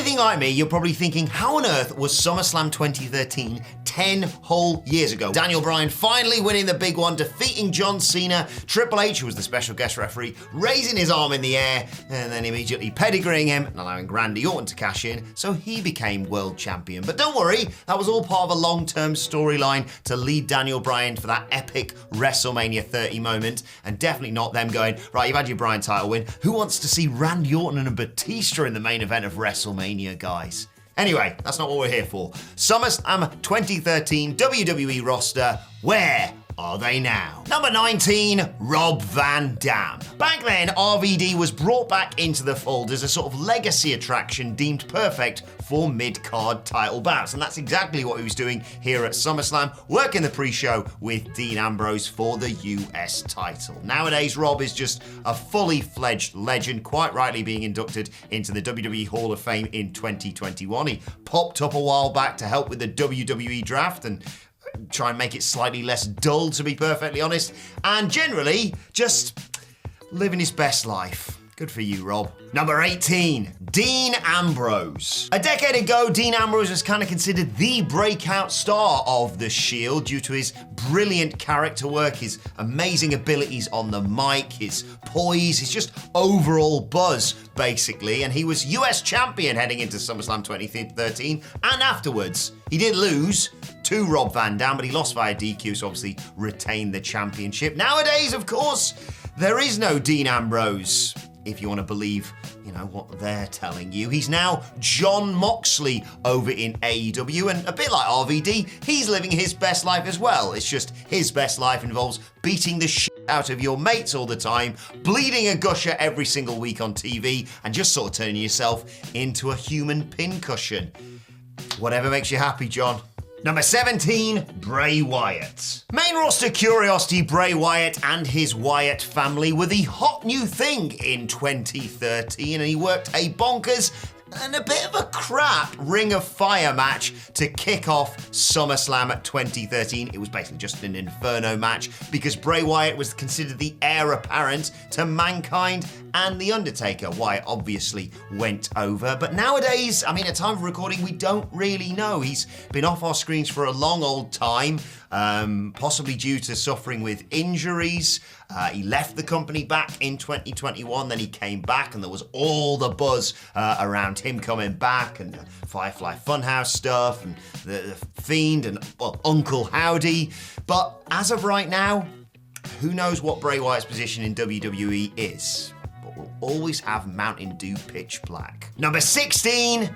anything like me, you're probably thinking, how on earth was SummerSlam 2013 10 whole years ago? Daniel Bryan finally winning the big one, defeating John Cena, Triple H, who was the special guest referee, raising his arm in the air, and then immediately pedigreeing him and allowing Randy Orton to cash in, so he became world champion. But don't worry, that was all part of a long-term storyline to lead Daniel Bryan for that epic WrestleMania 30 moment, and definitely not them going, right, you've had your Bryan title win, who wants to see Randy Orton and Batista in the main event of WrestleMania, guys? Anyway, that's not what we're here for. SummerSlam 2013 WWE roster, where are they now? Number 19, Rob Van Dam. Back then, RVD was brought back into the fold as a sort of legacy attraction deemed perfect for mid-card title bouts, and that's exactly what he was doing here at SummerSlam, working the pre-show with Dean Ambrose for the US title. Nowadays, Rob is just a fully fledged legend, quite rightly being inducted into the WWE Hall of Fame in 2021. He popped up a while back to help with the WWE draft and try and make it slightly less dull, to be perfectly honest, and generally just living his best life. Good for you, Rob. Number 18, Dean Ambrose. A decade ago, Dean Ambrose was kind of considered the breakout star of The Shield due to his brilliant character work, his amazing abilities on the mic, his poise, his just overall buzz, basically. And he was US champion heading into SummerSlam 2013 and afterwards. He did lose to Rob Van Dam, but he lost via DQ, so obviously retained the championship. Nowadays, of course, there is no Dean Ambrose, if you want to believe, what they're telling you. He's now Jon Moxley over in AEW, and a bit like RVD, he's living his best life as well. It's just his best life involves beating the shit out of your mates all the time, bleeding a gusher every single week on TV, and just sort of turning yourself into a human pincushion. Whatever makes you happy, John. Number 17, Bray Wyatt. Main roster curiosity Bray Wyatt and his Wyatt family were the hot new thing in 2013, and he worked a bonkers and a bit of a crap Ring of Fire match to kick off SummerSlam 2013. It was basically just an Inferno match because Bray Wyatt was considered the heir apparent to Mankind and The Undertaker. Wyatt obviously went over, but nowadays, at time of recording, we don't really know. He's been off our screens for a long old time, possibly due to suffering with injuries. He left the company back in 2021, then he came back and there was all the buzz around him coming back and the Firefly Funhouse stuff and the Fiend and Uncle Howdy. But as of right now, who knows what Bray Wyatt's position in WWE is? But we'll always have Mountain Dew pitch black. Number 16,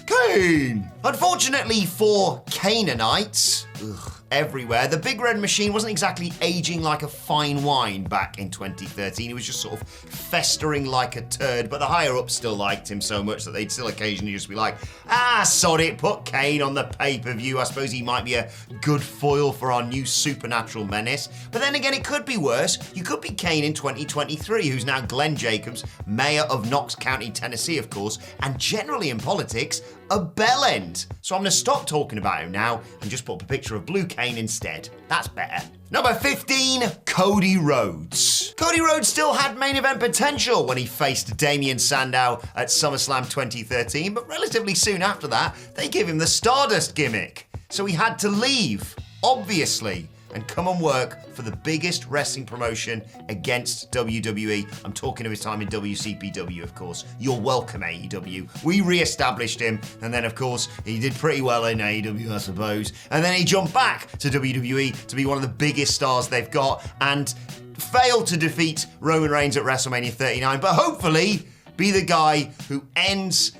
Kane. Unfortunately for Canaanites, everywhere, the Big Red Machine wasn't exactly aging like a fine wine back in 2013. He was just sort of festering like a turd, but the higher-ups still liked him so much that they'd still occasionally just be like, sod it, put Kane on the pay-per-view. I suppose he might be a good foil for our new supernatural menace. But then again, it could be worse. You could be Kane in 2023, who's now Glenn Jacobs, mayor of Knox County, Tennessee, of course, and generally in politics, a bellend. So I'm going to stop talking about him now and just put up a picture of Blue Kane instead. That's better. Number 15, Cody Rhodes. Cody Rhodes still had main event potential when he faced Damien Sandow at SummerSlam 2013, but relatively soon after that, they gave him the Stardust gimmick. So he had to leave, obviously, and come and work for the biggest wrestling promotion against WWE. I'm talking of his time in WCPW, of course. You're welcome, AEW. We re-established him, and then, of course, he did pretty well in AEW, I suppose. And then he jumped back to WWE to be one of the biggest stars they've got, and failed to defeat Roman Reigns at WrestleMania 39, but hopefully be the guy who ends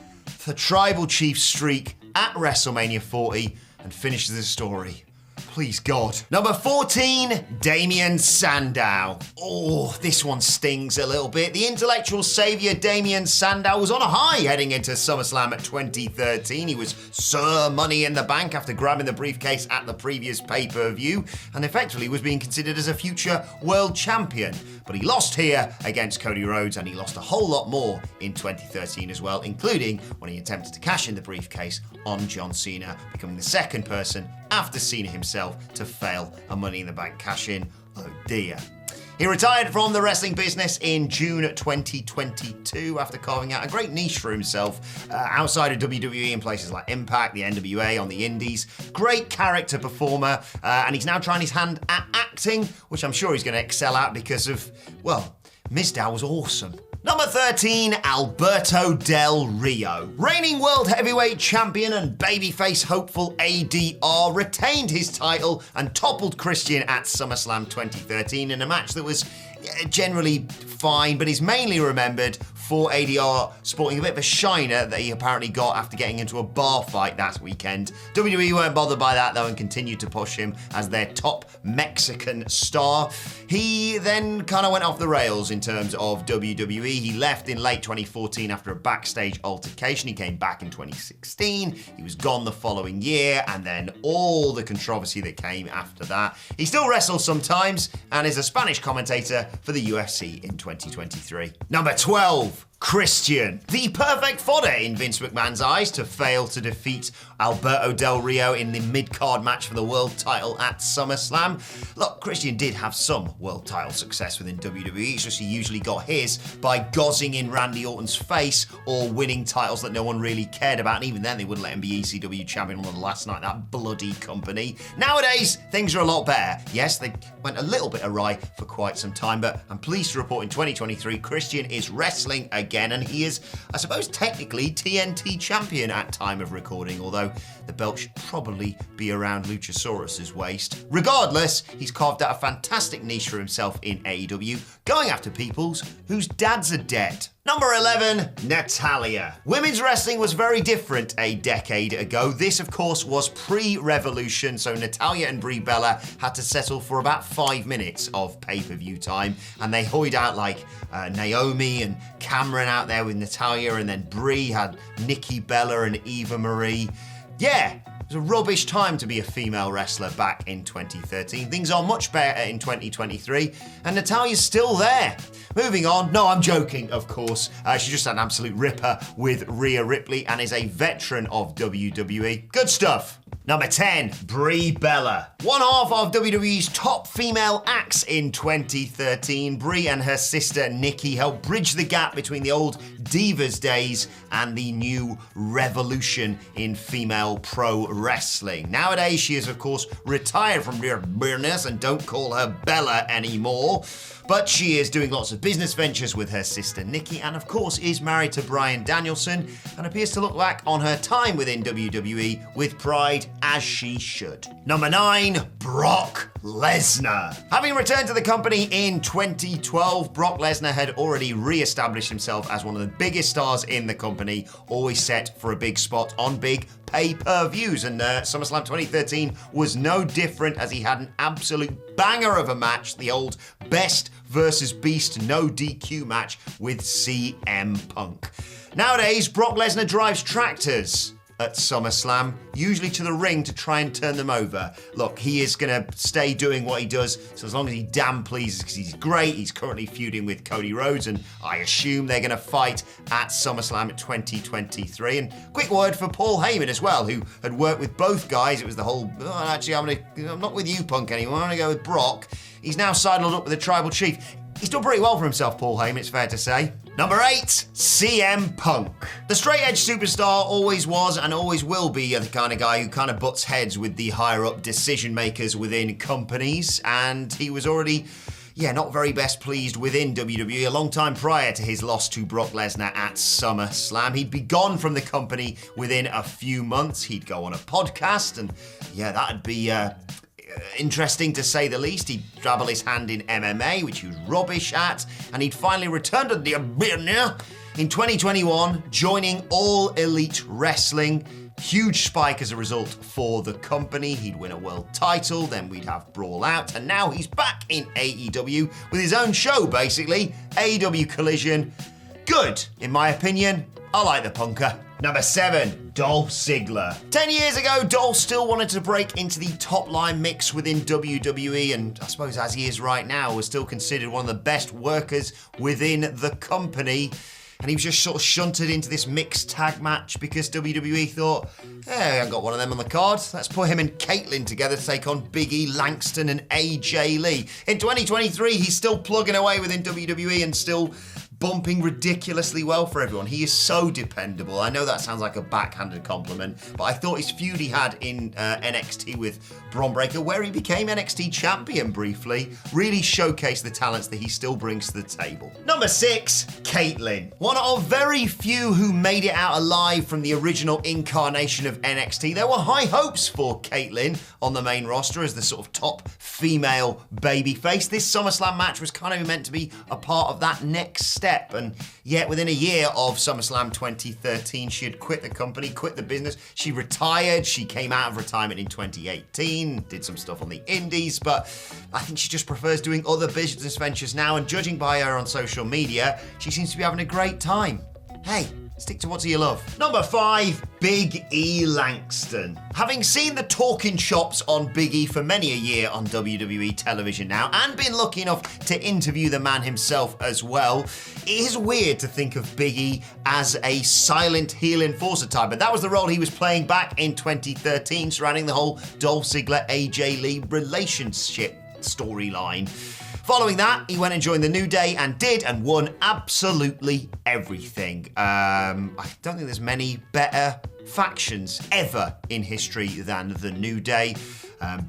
the Tribal Chief streak at WrestleMania 40 and finishes the story. Please, God. Number 14, Damien Sandow. Oh, this one stings a little bit. The intellectual savior Damien Sandow was on a high heading into SummerSlam 2013. He was Sir Money in the Bank after grabbing the briefcase at the previous pay-per-view and effectively was being considered as a future world champion. But he lost here against Cody Rhodes, and he lost a whole lot more in 2013 as well, including when he attempted to cash in the briefcase on John Cena, becoming the second person after Cena himself to fail a Money in the Bank cash-in. Oh dear. He retired from the wrestling business in June 2022 after carving out a great niche for himself outside of WWE in places like Impact, the NWA, on the Indies. Great character performer, and he's now trying his hand at acting, which I'm sure he's going to excel at because of, well, Mizdow was awesome. Number 13, Alberto Del Rio. Reigning World Heavyweight Champion and babyface hopeful ADR retained his title and toppled Christian at SummerSlam 2013 in a match that was generally fine, but is mainly remembered for ADR sporting a bit of a shiner that he apparently got after getting into a bar fight that weekend. WWE weren't bothered by that though and continued to push him as their top Mexican star. He then kind of went off the rails in terms of WWE. He left in late 2014 after a backstage altercation. He came back in 2016. He was gone the following year, and then all the controversy that came after that. He still wrestles sometimes and is a Spanish commentator for the UFC in 2023. Number 12. Christian. The perfect fodder in Vince McMahon's eyes to fail to defeat Alberto Del Rio in the mid-card match for the world title at SummerSlam. Look, Christian did have some world title success within WWE, it's just he usually got his by gozzing in Randy Orton's face or winning titles that no one really cared about, and even then they wouldn't let him be ECW champion on the last night, that bloody company. Nowadays, things are a lot better. Yes, they went a little bit awry for quite some time, but I'm pleased to report in 2023, Christian is wrestling again, and he is, I suppose, technically TNT champion at time of recording, although the belt should probably be around Luchasaurus's waist. Regardless, he's carved out a fantastic niche for himself in AEW, going after peoples whose dads are dead. Number 11, Natalya. Women's wrestling was very different a decade ago. This, of course, was pre-Revolution, so Natalya and Brie Bella had to settle for about 5 minutes of pay-per-view time, and they hoyed out like Naomi and Cameron out there with Natalya, and then Brie had Nikki Bella and Eva Marie. Yeah, it was a rubbish time to be a female wrestler back in 2013. Things are much better in 2023, and Natalya's still there. Moving on, no, I'm joking, of course. She's just an absolute ripper with Rhea Ripley and is a veteran of WWE. Good stuff. Number 10, Brie Bella. One half of WWE's top female acts in 2013, Brie and her sister Nikki helped bridge the gap between the old Divas days and the new revolution in female pro wrestling. Nowadays, she is, of course, retired from her business and don't call her Bella anymore. But she is doing lots of business ventures with her sister Nikki, and of course is married to Bryan Danielson, and appears to look back on her time within WWE with pride, as she should. Number 9, Brock Lesnar. Having returned to the company in 2012, Brock Lesnar had already re-established himself as one of the biggest stars in the company, always set for a big spot on big pay-per-views, and SummerSlam 2013 was no different, as he had an absolute banger of a match, the old Best versus Beast no DQ match with CM Punk. Nowadays, Brock Lesnar drives tractors at SummerSlam, usually to the ring to try and turn them over. Look, he is going to stay doing what he does, so as long as he damn pleases, because he's great. He's currently feuding with Cody Rhodes, and I assume they're going to fight at SummerSlam 2023. And quick word for Paul Heyman as well, who had worked with both guys. It was the whole, actually, I'm not with you, Punk, anymore. I'm going to go with Brock. He's now sidled up with the Tribal Chief. He's done pretty well for himself, Paul Heyman, it's fair to say. Number 8, CM Punk. The straight-edge superstar always was and always will be the kind of guy who kind of butts heads with the higher-up decision-makers within companies, and he was already, not very best pleased within WWE a long time prior to his loss to Brock Lesnar at SummerSlam. He'd be gone from the company within a few months. He'd go on a podcast, and that'd be interesting to say the least. He'd dabble his hand in MMA, which he was rubbish at, and he'd finally returned to the arena in 2021, joining All Elite Wrestling. Huge spike as a result for the company. He'd win a world title, then we'd have Brawl Out, and now he's back in AEW with his own show, basically, AEW Collision. Good, in my opinion. I like the punker. Number 7, Dolph Ziggler. 10 years ago, Dolph still wanted to break into the top-line mix within WWE, and I suppose as he is right now, was still considered one of the best workers within the company. and he was just sort of shunted into this mixed tag match because WWE thought, hey, I got one of them on the card. Let's put him and Caitlyn together to take on Big E, Langston, and AJ Lee. In 2023, he's still plugging away within WWE and still bumping ridiculously well for everyone. He is so dependable. I know that sounds like a backhanded compliment, but I thought his feud he had in NXT with Bron Breakker, where he became NXT champion briefly, really showcased the talents that he still brings to the table. Number 6, Caitlyn. One of very few who made it out alive from the original incarnation of NXT. There were high hopes for Caitlyn on the main roster as the sort of top female babyface. This SummerSlam match was kind of meant to be a part of that next step. And yet within a year of SummerSlam 2013, she had quit the company, quit the business. She retired. She came out of retirement in 2018, did some stuff on the indies, but I think she just prefers doing other business ventures now. And judging by her on social media, she seems to be having a great time. Hey, stick to what you love. Number 5, Big E Langston. Having seen the talking chops on Big E for many a year on WWE television now, and been lucky enough to interview the man himself as well, it is weird to think of Big E as a silent heel enforcer type, but that was the role he was playing back in 2013 surrounding the whole Dolph Ziggler-AJ Lee relationship storyline. Following that, he went and joined the New Day and won absolutely everything. I don't think there's many better factions ever in history than the New Day.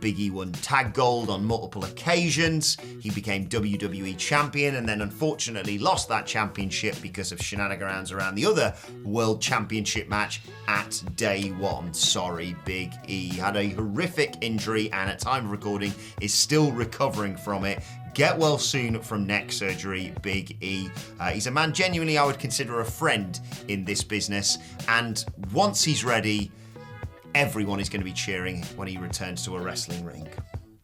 Big E won tag gold on multiple occasions. He became WWE champion and then unfortunately lost that championship because of shenanigans around the other world championship match at day one. Sorry, Big E. Had a horrific injury and at time of recording is still recovering from it. Get well soon from neck surgery, Big E. He's a man genuinely I would consider a friend in this business, and once he's ready, everyone is going to be cheering when he returns to a wrestling ring.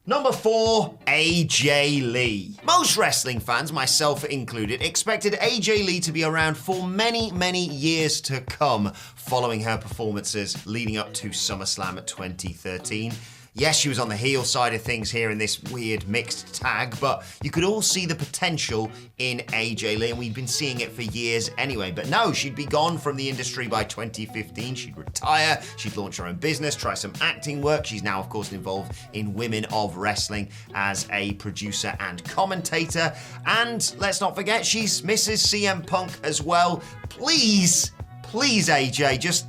Number 4, AJ Lee. Most wrestling fans, myself included, expected AJ Lee to be around for many, many years to come following her performances leading up to SummerSlam 2013. Yes, she was on the heel side of things here in this weird mixed tag, but you could all see the potential in AJ Lee, and we've been seeing it for years anyway. But no, she'd be gone from the industry by 2015. She'd retire, she'd launch her own business, try some acting work. She's now, of course, involved in Women of Wrestling as a producer and commentator. And let's not forget, she's Mrs. CM Punk as well. Please, AJ, just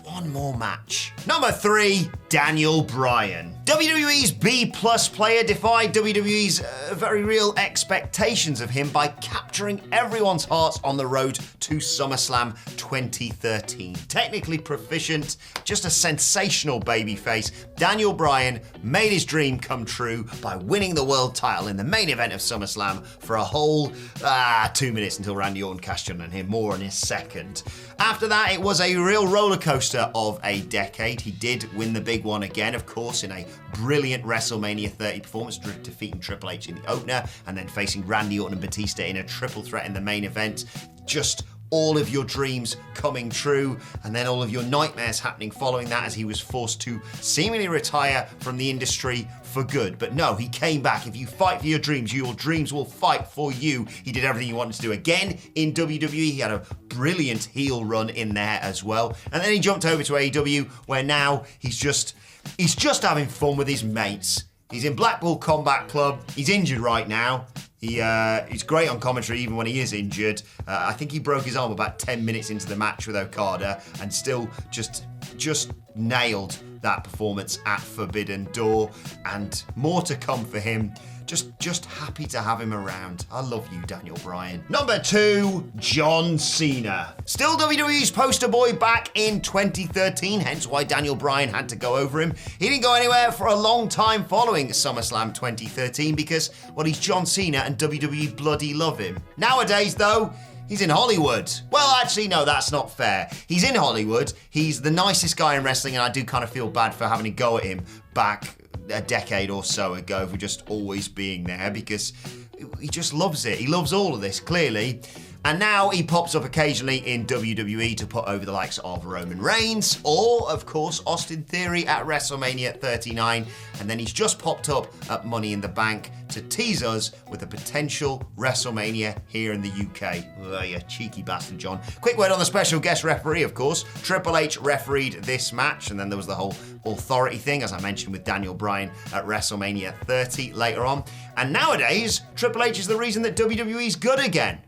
one more match. Number 3, Daniel Bryan. WWE's B-plus player defied WWE's very real expectations of him by capturing everyone's hearts on the road to SummerSlam 2013. Technically proficient, just a sensational babyface, Daniel Bryan made his dream come true by winning the world title in the main event of SummerSlam for a whole 2 minutes until Randy Orton cashed in on him. More in a second. After that, it was a real roller coaster of a decade. He did win the big one again, of course, in a brilliant WrestleMania 30 performance, defeating Triple H in the opener and then facing Randy Orton and Batista in a triple threat in the main event. Just all of your dreams coming true, and then all of your nightmares happening following that as he was forced to seemingly retire from the industry for good. But no, he came back. If you fight for your dreams will fight for you. He did everything he wanted to do again in WWE. He had a brilliant heel run in there as well. And then he jumped over to AEW, where now he's just having fun with his mates. He's in Blackpool Combat Club. He's injured right now. He's great on commentary even when he is injured. I think he broke his arm about 10 minutes into the match with Okada and still just nailed that performance at Forbidden Door, and more to come for him. Just happy to have him around. I love you, Daniel Bryan. Number 2, John Cena. Still WWE's poster boy back in 2013, hence why Daniel Bryan had to go over him. He didn't go anywhere for a long time following SummerSlam 2013 because, well, he's John Cena and WWE bloody love him. Nowadays, though, he's in Hollywood. Well, actually, no, that's not fair. He's in Hollywood. He's the nicest guy in wrestling, and I do kind of feel bad for having a go at him back a decade or so ago for just always being there, because he just loves it. He loves all of this, clearly. And now he pops up occasionally in WWE to put over the likes of Roman Reigns or, of course, Austin Theory at WrestleMania 39. And then he's just popped up at Money in the Bank to tease us with a potential WrestleMania here in the UK. Oh, you cheeky bastard, John. Quick word on the special guest referee, of course. Triple H refereed this match, and then there was the whole authority thing, as I mentioned, with Daniel Bryan at WrestleMania 30 later on. And nowadays, Triple H is the reason that WWE's good again.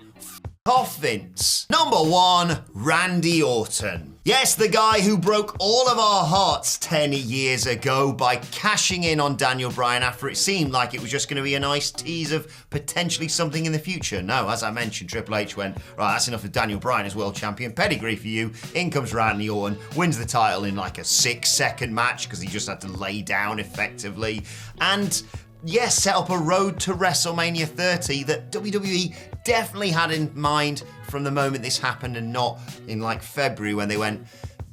Off Vince. Number 1, Randy Orton. Yes, the guy who broke all of our hearts 10 years ago by cashing in on Daniel Bryan after it seemed like it was just going to be a nice tease of potentially something in the future. No, as I mentioned, Triple H went, right, that's enough of Daniel Bryan as world champion. Pedigree for you. In comes Randy Orton, wins the title in like a 6-second match because he just had to lay down effectively. And yes, set up a road to WrestleMania 30 that WWE definitely had in mind from the moment this happened, and not in like February when they went,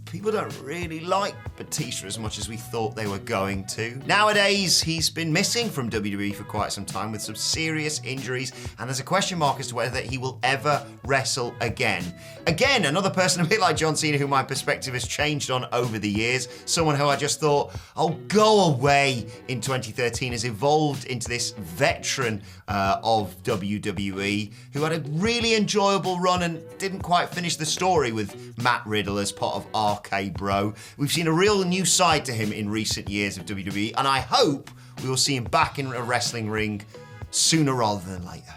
people don't really like Batista as much as we thought they were going to. Nowadays, he's been missing from WWE for quite some time with some serious injuries, and there's a question mark as to whether he will ever wrestle again. Again, another person a bit like John Cena who my perspective has changed on over the years, someone who I just thought, oh, go away in 2013, has evolved into this veteran of WWE who had a really enjoyable run and didn't quite finish the story with Matt Riddle as part of RK Bro. We've seen a real new side to him in recent years of WWE, and I hope we will see him back in a wrestling ring sooner rather than later.